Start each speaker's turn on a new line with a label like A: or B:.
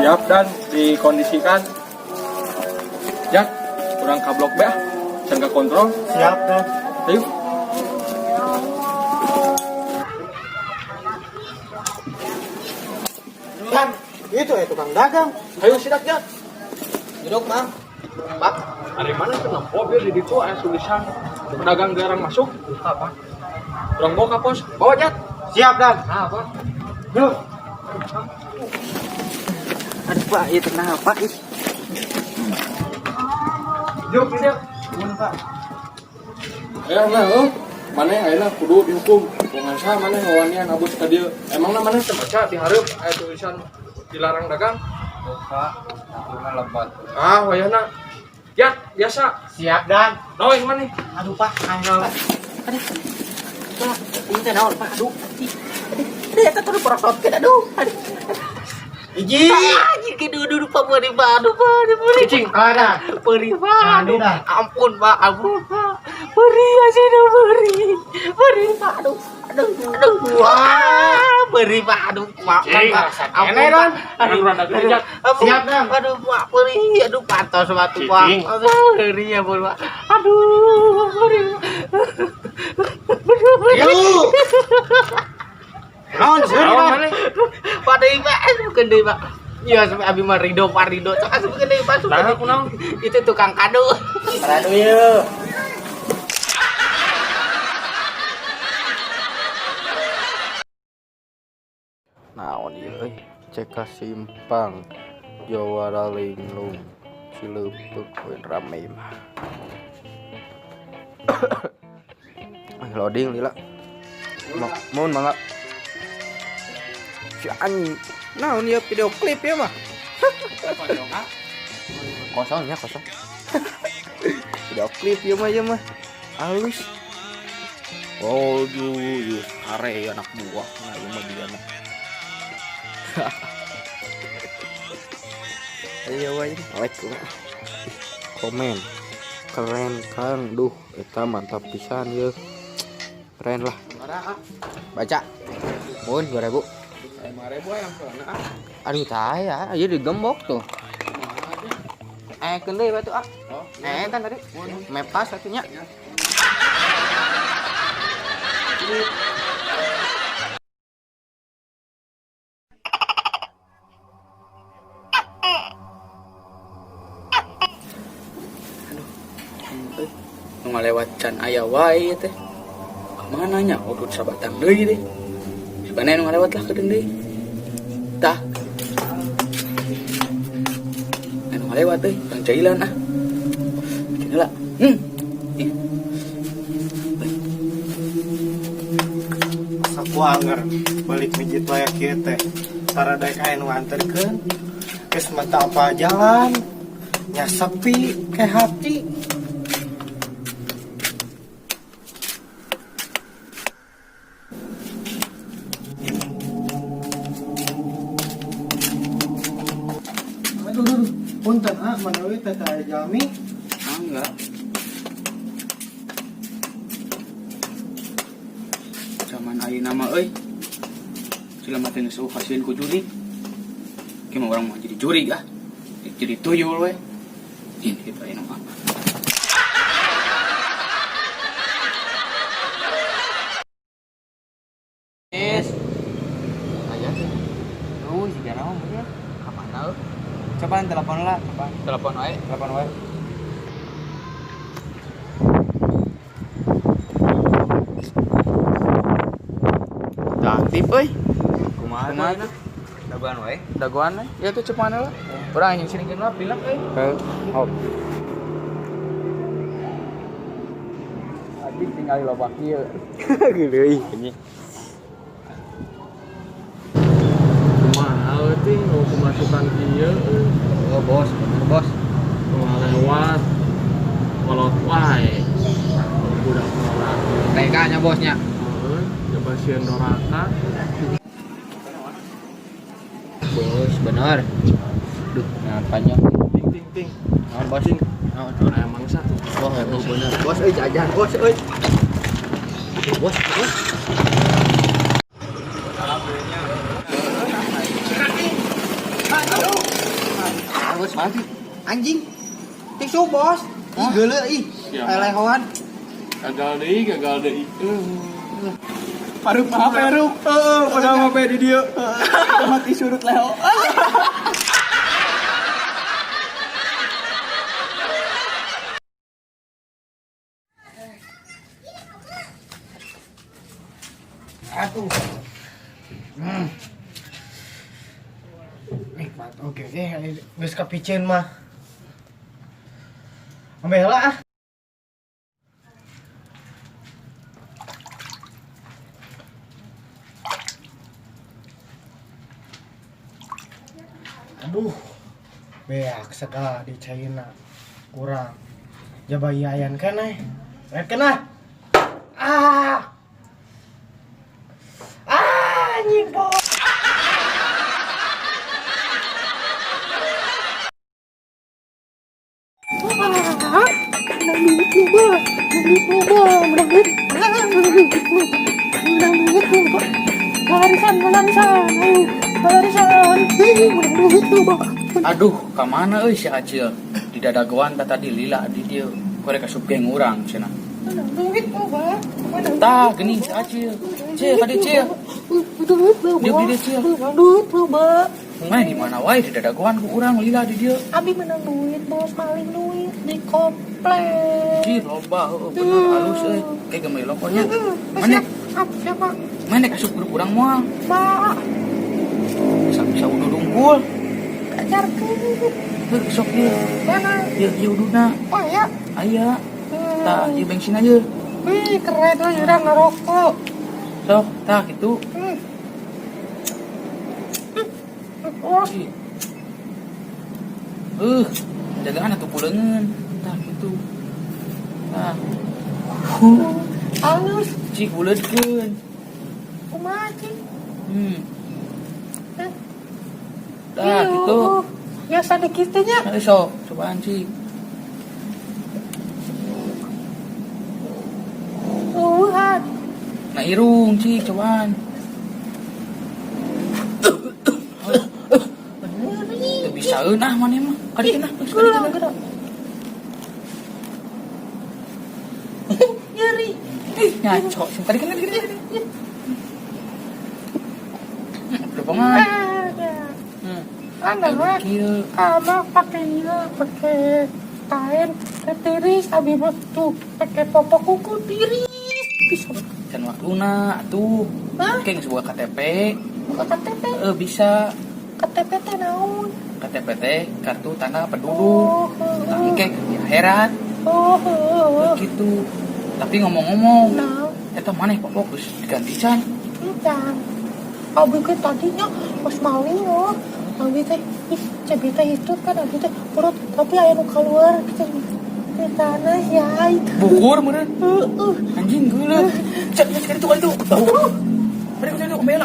A: Siap dan dikondisikan. Jak, kurang kablok be, can ka kontrol.
B: Siap dan.
A: Ayo.
B: Kan, itu ya tukang dagang.
A: Ayo sidak Jak.
B: Duduk, Mang. Pak,
A: Dari mana kena mobil di situ ada tulisan pedagang garang masuk. Apa? Kurang bawa kapos. Bawa Jak.
B: siap dan.
A: Apa?
B: Yuk.
C: Aduh Pak, itu kenapa ih?
A: Yuk, siap.
B: Pak.
A: Nah, mana yang ayeuna kudu dihukum. Dengan sah mana ngawannya ngabus ka dieu. Emangna mana teu baca di hareup aya tulisan dilarang dagang?
B: Pak, aku lebat.
A: Ah, wayahna. Ya, biasa.
B: Siap dan.
A: Naon yang mana?
B: Aduh Pak, ayo.
C: Aduh. Pak, ini teh naon Pak? Aduh. Aduh, eta tuh porosotkeun aduh. Aduh.
B: Iji.
C: Anjir ke duduk Pak beri Pak. Aduh Pak, beri.
B: Cicing, ada.
C: Beri Pak.
B: Aduh dah.
C: Ampun Pak, ampun Pak. Beri aja dong beri. Beri Pak, aduh. Aduh. Wah, beri Pak, aduh Pak. Ampun Pak. Aduh.
B: Siap dan.
C: Aduh Pak, beri. Aduh patos batu Pak. Aduh, beri ya Pak. Aduh, beri.
B: Yuk. Naon sih?
C: Pak deui Pak, bukan deui Pak. Iya, sampai abi mah Rido Pak Rido. Cok asup ke deui Pak.
A: Nah, kunaon?
C: Itu tukang kado.
B: Radu yuk.
D: Naon ieu euy, cek ka simpang Jawara Linglung Cileupeuh we rame mah. Loading lila. Mohon mangga. Si anjing. Naon ieu video klip ya mah? Kosong ya, kosong. Video klip ya mah. Halus. Oh, you are anak buah. Nah, ieu mah dia mah. Ayo wae, like komen. Keren Kang, duh eta mantap pisan ye. Keren lah. Baca. Mun 2000.
A: 5.000 yang soalnya.
D: Aduh tah ya, ieu digembok tuh. Keun deui batu ah. Kan tadi. Mepas atunya.
C: Ngalewat can aya wae teh. Mana nya udut sabatang deui deh. Sebenarnya nu ngalewat lah kedeung deui. Tah. Anu ngalewat teh Bang Jailan ah. Cenah lah.
B: Aku anger balik mijit wae kieu teh. Saradaek aya nu nganterkeun. Geus mata apa jalan. Nya sepi ke hati. Aduh, punten ah, manawi teh aya jami.
C: Enggak. Zaman ayeuna mah euy. Jelema teh geus hasilin ku juri. Kieu mah urang mah jadi juri ah. Jadi tuyul we. Ini kita ayeuna mah.
D: Yes. Aja. Siga naon ya? Kapan tau? Coba telepon lah, coba.
C: Telepon wae.
D: Telepon wae. Aktif euy.
C: Kumaha?
D: Daguan wae.
C: Daguan we. Ya tuh cepana lah. Urang anjing sini kenapa bilang euy.
D: Hop.
C: Adik tinggal di lobak ieu.
D: Geudeui nya.
A: Kumaha euy mau pemasukan ieu euy.
D: Oh, bos, bener bos.
A: Lewat kolot wae. Budak orang.
D: TK-nya bosnya.
A: Coba sieun doraka.
D: Bos, bener. Duh, nyapanya.
A: Ting.
D: Naon bos?
A: Naon aya mangsa.
D: Wah, bener. Bos euy jajan, bos euy. Bos.
A: mati.
C: Anjing. Tisu bos. Ih geuleuh ih. Lelehoan.
A: Gagal deui.
C: Paruk apa Ruk? Padahal mah di dieu. Mati surut leo. Aduh. Nikmat. Oke, geus kapicen mah. Ambil lah. Aduh. Beak segala di China. Kurang. Jabayayan keneh. Red kenah. Anjing bos.
E: Aduh, kamana euy si Acil? Di dadagoan tadi lila di dieu. Korek asup geng urang cenah. Tah, geuning si Acil. Cil, tadi Cil. Dia di Cil.
F: Duit lu, Ba.
E: Main di mana wae di dadagoan ku urang lila di dieu.
F: Abi menang duit, bos maling duit di komplek.
E: Cil loba heueuh bener halus euy. Kayak gemeli lokonya. Mana
F: Siapa?
E: mana asup grup urang moal.
F: Ba.
E: Bisa udah dungkul.
F: Ajarkeun.
E: Heuh sok dieu.
F: Mana?
E: Ieu uduna.
F: Oh ya.
E: Aya. Tah, ieu bensin aja.
F: Wih, keren lu udah ngerokok.
E: Sok, tah gitu.
F: Oh,
E: Jagaan atuh puleungeun. Tah gitu. Tah.
F: halus.
E: Cik buleudkeun.
F: Kumaha, Cing?
E: Tah gitu.
F: Ya sedikit nya.
E: Ayo sok, cobaan cik.
F: Tuhan.
E: Nah irung cik, cobaan. Teu bisaeun ah maneh mah. Kadikeun ah, kadikeun.
F: Nyeri.
E: Ngaco, sing kadikeun. Depangan.
F: Anda mah ama pakai kain tiris abi mah tuh pakai popok kuku tiris bisa
E: Can waktuna atuh. Kayak sebuah KTP.
F: KTP
E: Bisa
F: KTP teh naon
E: KTP teh kartu tanda penduduk. Engke herat gitu. Tapi ngomong-ngomong,
F: nah
E: eta maneh popok geus diganti can.
F: dan abi ke tadinya pas maling loh abi teh cebi teh itu kan abi teh perut tapi aya nu keluar gitu di tanah ya itu
E: Bukur meureun. Anjing geuleuh. Cek itu. Bau. Mari kita omel.